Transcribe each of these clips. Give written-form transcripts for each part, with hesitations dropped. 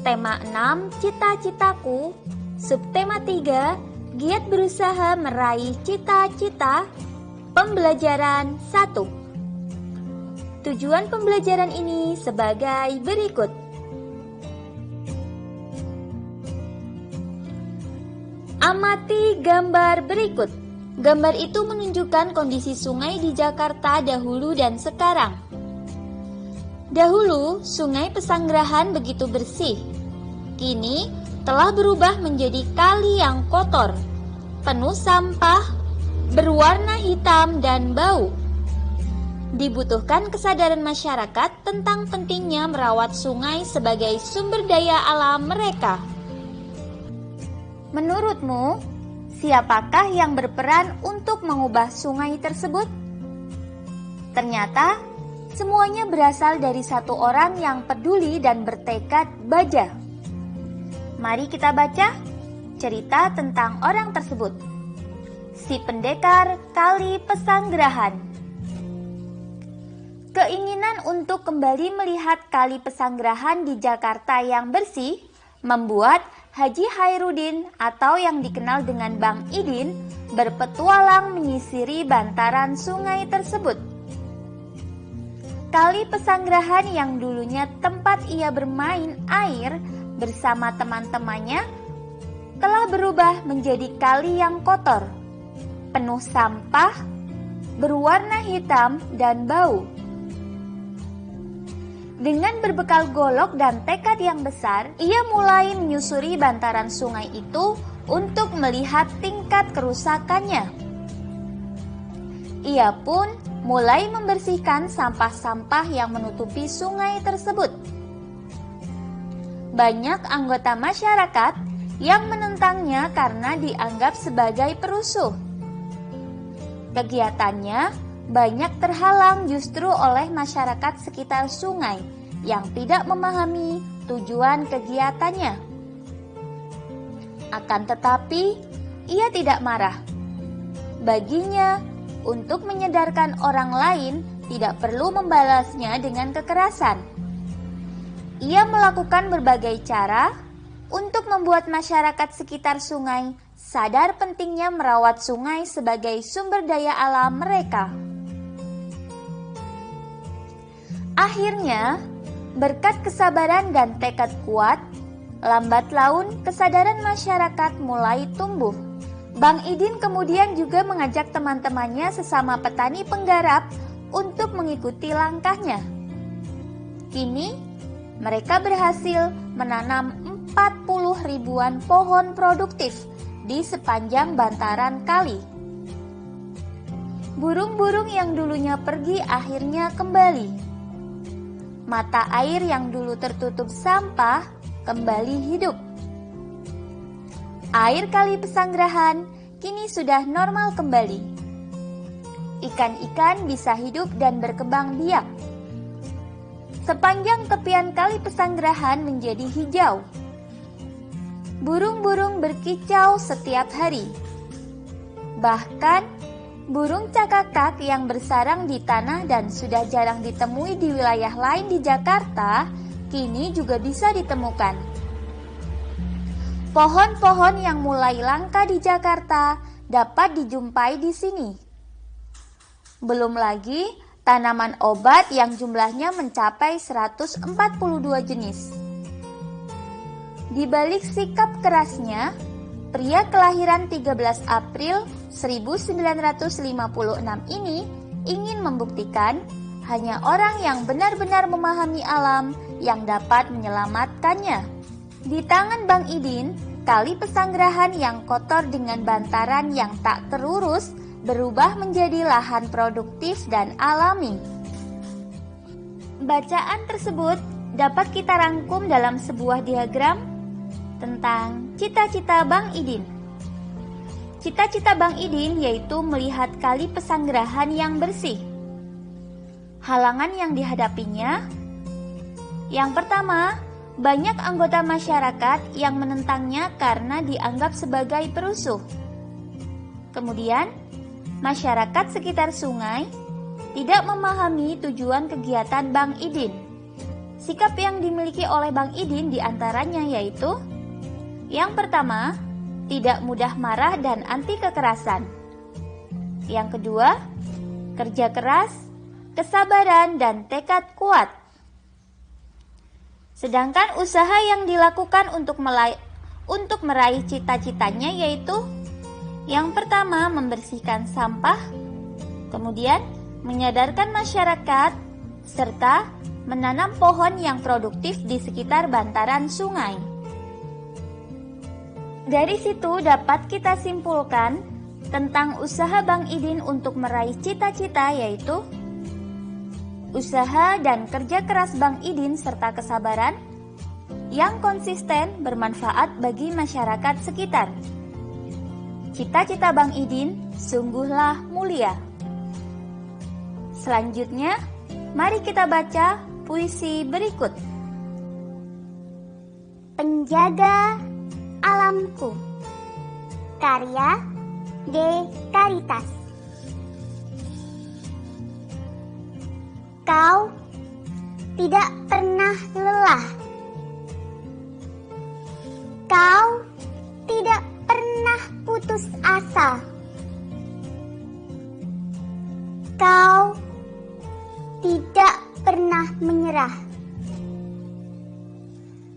Tema 6, Cita-citaku. Subtema 3, giat berusaha meraih cita-cita. Pembelajaran 1. Tujuan pembelajaran ini sebagai berikut. Amati gambar berikut. Gambar itu menunjukkan kondisi sungai di Jakarta dahulu dan sekarang. Dahulu, Sungai Pesanggerahan begitu bersih. Kini telah berubah menjadi kali yang kotor, penuh sampah, berwarna hitam dan bau. Dibutuhkan kesadaran masyarakat tentang pentingnya merawat sungai sebagai sumber daya alam mereka. Menurutmu, siapakah yang berperan untuk mengubah sungai tersebut? Ternyata, semuanya berasal dari satu orang yang peduli dan bertekad baja. Mari kita baca cerita tentang orang tersebut. Si pendekar Kali Pesanggerahan. Keinginan untuk kembali melihat Kali Pesanggerahan di Jakarta yang bersih membuat Haji Hairudin atau yang dikenal dengan Bang Idin berpetualang menyisiri bantaran sungai tersebut. Kali Pesanggerahan yang dulunya tempat ia bermain air bersama teman-temannya telah berubah menjadi kali yang kotor, penuh sampah, berwarna hitam dan bau. Dengan berbekal golok dan tekad yang besar, ia mulai menyusuri bantaran sungai itu untuk melihat tingkat kerusakannya. Ia pun mulai membersihkan sampah-sampah yang menutupi sungai tersebut. Banyak anggota masyarakat yang menentangnya karena dianggap sebagai perusuh. Kegiatannya banyak terhalang justru oleh masyarakat sekitar sungai yang tidak memahami tujuan kegiatannya. Akan tetapi, ia tidak marah. Baginya, untuk menyadarkan orang lain tidak perlu membalasnya dengan kekerasan. Ia melakukan berbagai cara untuk membuat masyarakat sekitar sungai sadar pentingnya merawat sungai sebagai sumber daya alam mereka. Akhirnya, berkat kesabaran dan tekad kuat, lambat laun kesadaran masyarakat mulai tumbuh. Bang Idin kemudian juga mengajak teman-temannya sesama petani penggarap untuk mengikuti langkahnya. Kini, mereka berhasil menanam 40 ribuan pohon produktif di sepanjang bantaran kali. Burung-burung yang dulunya pergi akhirnya kembali. Mata air yang dulu tertutup sampah kembali hidup. Air Kali Pesanggerahan kini sudah normal kembali. Ikan-ikan bisa hidup dan berkembang biak. Sepanjang tepian Kali Pesanggerahan menjadi hijau. Burung-burung berkicau setiap hari. Bahkan, burung cakakak yang bersarang di tanah dan sudah jarang ditemui di wilayah lain di Jakarta, kini juga bisa ditemukan. Pohon-pohon yang mulai langka di Jakarta dapat dijumpai di sini. Belum lagi tanaman obat yang jumlahnya mencapai 142 jenis. Di balik sikap kerasnya, pria kelahiran 13 April 1956 ini ingin membuktikan hanya orang yang benar-benar memahami alam yang dapat menyelamatkannya. Di tangan Bang Idin, Kali Pesanggerahan yang kotor dengan bantaran yang tak terurus berubah menjadi lahan produktif dan alami. Bacaan tersebut dapat kita rangkum dalam sebuah diagram tentang cita-cita Bang Idin. Cita-cita Bang Idin yaitu melihat Kali Pesanggerahan yang bersih. Halangan yang dihadapinya, yang pertama, banyak anggota masyarakat yang menentangnya karena dianggap sebagai perusuh. Kemudian, masyarakat sekitar sungai tidak memahami tujuan kegiatan Bang Idin. Sikap yang dimiliki oleh Bang Idin diantaranya yaitu: yang pertama, tidak mudah marah dan anti kekerasan. Yang kedua, kerja keras, kesabaran, dan tekad kuat. Sedangkan usaha yang dilakukan untuk meraih cita-citanya yaitu: yang pertama, membersihkan sampah, kemudian menyadarkan masyarakat, serta menanam pohon yang produktif di sekitar bantaran sungai. Dari situ dapat kita simpulkan tentang usaha Bang Idin untuk meraih cita-cita yaitu: usaha dan kerja keras Bang Idin serta kesabaran yang konsisten bermanfaat bagi masyarakat sekitar. Cita-cita Bang Idin sungguhlah mulia. Selanjutnya, mari kita baca puisi berikut. Penjaga Alamku, karya De Caritas. Kau tidak pernah lelah. Kau tidak pernah putus asa. Kau tidak pernah menyerah.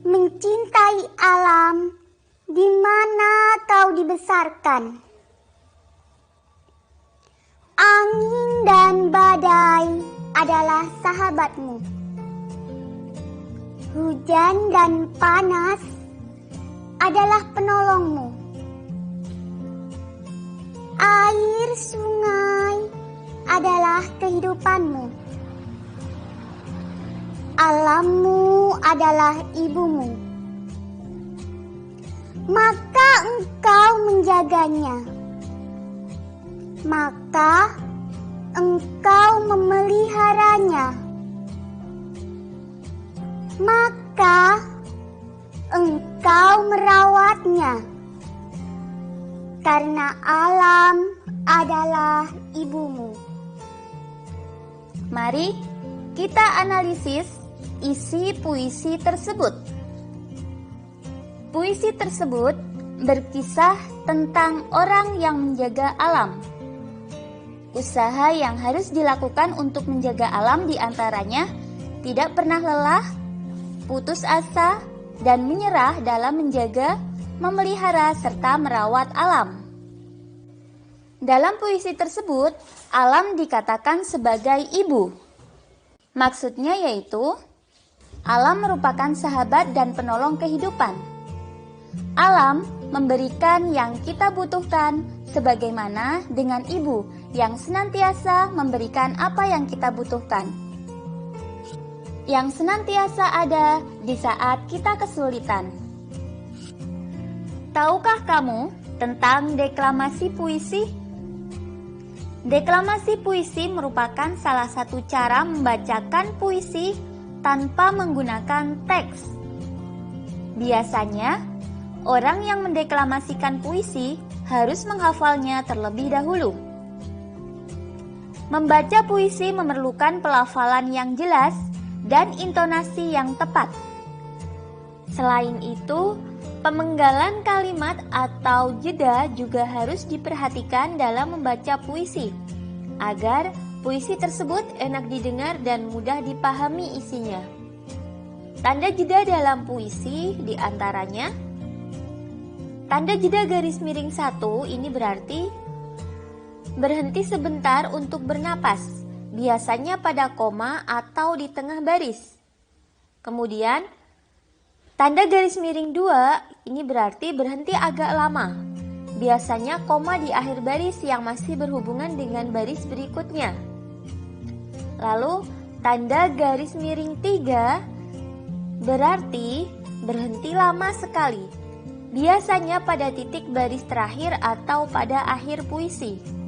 Mencintai alam di mana kau dibesarkan. Angin dan badai adalah sahabatmu. Hujan dan panas adalah penolongmu. Air sungai adalah kehidupanmu. Alammu adalah ibumu. Maka engkau menjaganya. Maka engkau memeliharanya. Maka engkau merawatnya. Karena alam adalah ibumu. Mari kita analisis isi puisi tersebut. Puisi tersebut berkisah tentang orang yang menjaga alam. Usaha yang harus dilakukan untuk menjaga alam diantaranya tidak pernah lelah, putus asa, dan menyerah dalam menjaga, memelihara, serta merawat alam. Dalam puisi tersebut, alam dikatakan sebagai ibu. Maksudnya yaitu, alam merupakan sahabat dan penolong kehidupan. Alam memberikan yang kita butuhkan, sebagaimana dengan ibu yang senantiasa memberikan apa yang kita butuhkan, yang senantiasa ada di saat kita kesulitan. Tahukah kamu tentang deklamasi puisi? Deklamasi puisi merupakan salah satu cara membacakan puisi tanpa menggunakan teks. Biasanya, orang yang mendeklamasikan puisi harus menghafalnya terlebih dahulu. Membaca puisi memerlukan pelafalan yang jelas dan intonasi yang tepat. Selain itu, pemenggalan kalimat atau jeda juga harus diperhatikan dalam membaca puisi, agar puisi tersebut enak didengar dan mudah dipahami isinya. Tanda jeda dalam puisi diantaranya: tanda jeda garis miring 1 ini berarti berhenti sebentar untuk bernapas, biasanya pada koma atau di tengah baris. Kemudian, tanda garis miring 2 ini berarti berhenti agak lama, biasanya koma di akhir baris yang masih berhubungan dengan baris berikutnya. Lalu, tanda garis miring 3 berarti berhenti lama sekali, biasanya pada titik baris terakhir atau pada akhir puisi.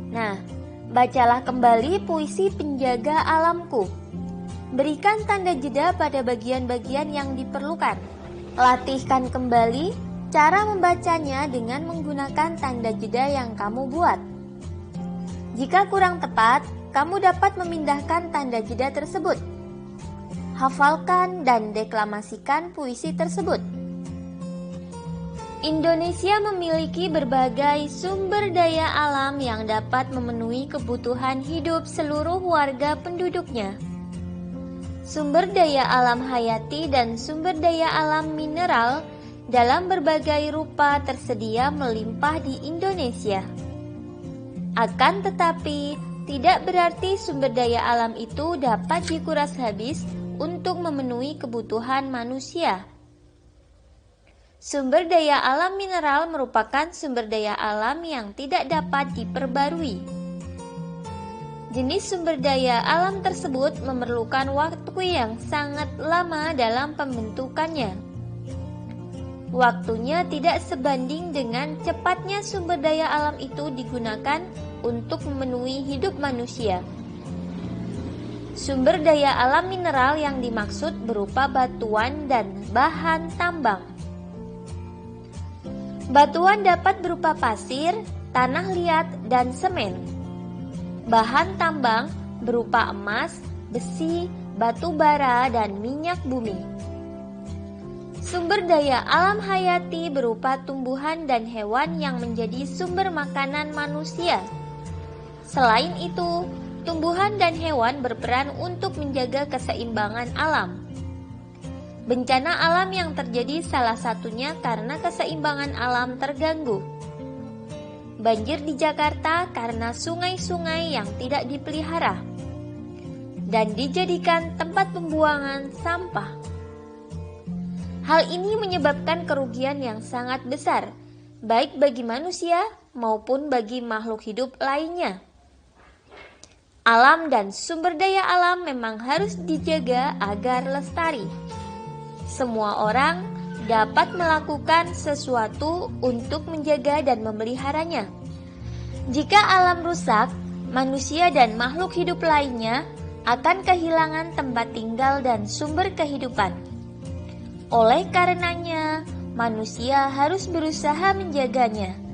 Nah, bacalah kembali puisi Penjaga Alamku. Berikan tanda jeda pada bagian-bagian yang diperlukan. Latihkan kembali cara membacanya dengan menggunakan tanda jeda yang kamu buat. Jika kurang tepat, kamu dapat memindahkan tanda jeda tersebut. Hafalkan dan deklamasikan puisi tersebut. Indonesia memiliki berbagai sumber daya alam yang dapat memenuhi kebutuhan hidup seluruh warga penduduknya. Sumber daya alam hayati dan sumber daya alam mineral dalam berbagai rupa tersedia melimpah di Indonesia. Akan tetapi, tidak berarti sumber daya alam itu dapat dikuras habis untuk memenuhi kebutuhan manusia. Sumber daya alam mineral merupakan sumber daya alam yang tidak dapat diperbarui. Jenis sumber daya alam tersebut memerlukan waktu yang sangat lama dalam pembentukannya. Waktunya tidak sebanding dengan cepatnya sumber daya alam itu digunakan untuk memenuhi hidup manusia. Sumber daya alam mineral yang dimaksud berupa batuan dan bahan tambang. Batuan dapat berupa pasir, tanah liat, dan semen. Bahan tambang berupa emas, besi, batu bara, dan minyak bumi. Sumber daya alam hayati berupa tumbuhan dan hewan yang menjadi sumber makanan manusia. Selain itu, tumbuhan dan hewan berperan untuk menjaga keseimbangan alam. Bencana alam yang terjadi salah satunya karena keseimbangan alam terganggu. Banjir di Jakarta karena sungai-sungai yang tidak dipelihara dan dijadikan tempat pembuangan sampah. Hal ini menyebabkan kerugian yang sangat besar, baik bagi manusia maupun bagi makhluk hidup lainnya. Alam dan sumber daya alam memang harus dijaga agar lestari. Semua orang dapat melakukan sesuatu untuk menjaga dan memeliharanya. Jika alam rusak, manusia dan makhluk hidup lainnya akan kehilangan tempat tinggal dan sumber kehidupan. Oleh karenanya, manusia harus berusaha menjaganya.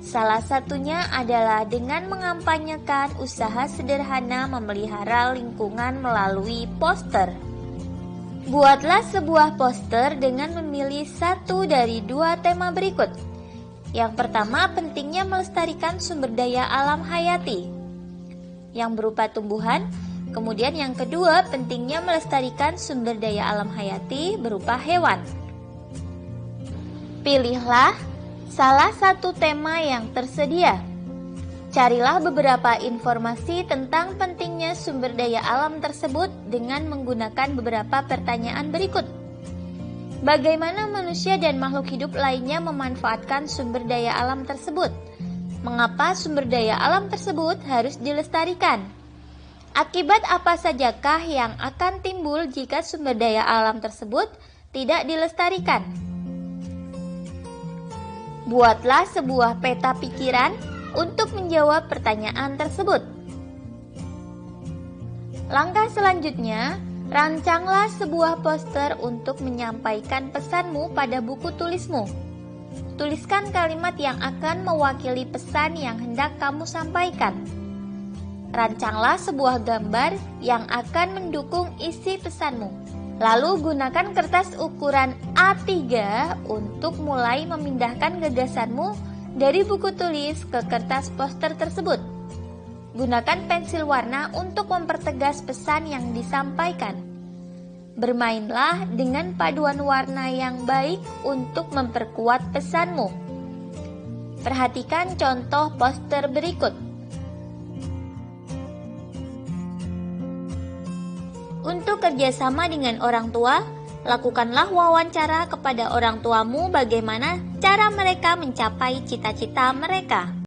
Salah satunya adalah dengan mengampanyekan usaha sederhana memelihara lingkungan melalui poster. Buatlah sebuah poster dengan memilih satu dari dua tema berikut. Yang pertama, pentingnya melestarikan sumber daya alam hayati yang berupa tumbuhan. Kemudian yang kedua, pentingnya melestarikan sumber daya alam hayati berupa hewan. Pilihlah salah satu tema yang tersedia. Carilah beberapa informasi tentang pentingnya sumber daya alam tersebut dengan menggunakan beberapa pertanyaan berikut. Bagaimana manusia dan makhluk hidup lainnya memanfaatkan sumber daya alam tersebut? Mengapa sumber daya alam tersebut harus dilestarikan? Akibat apa sajakah yang akan timbul jika sumber daya alam tersebut tidak dilestarikan? Buatlah sebuah peta pikiran untuk menjawab pertanyaan tersebut. Langkah selanjutnya, rancanglah sebuah poster untuk menyampaikan pesanmu pada buku tulismu. Tuliskan kalimat yang akan mewakili pesan yang hendak kamu sampaikan. Rancanglah sebuah gambar yang akan mendukung isi pesanmu. Lalu gunakan kertas ukuran A3 untuk mulai memindahkan gagasanmu dari buku tulis ke kertas poster tersebut. Gunakan pensil warna untuk mempertegas pesan yang disampaikan. Bermainlah dengan paduan warna yang baik untuk memperkuat pesanmu. Perhatikan contoh poster berikut. Untuk kerjasama dengan orang tua, lakukanlah wawancara kepada orang tuamu bagaimana cara mereka mencapai cita-cita mereka.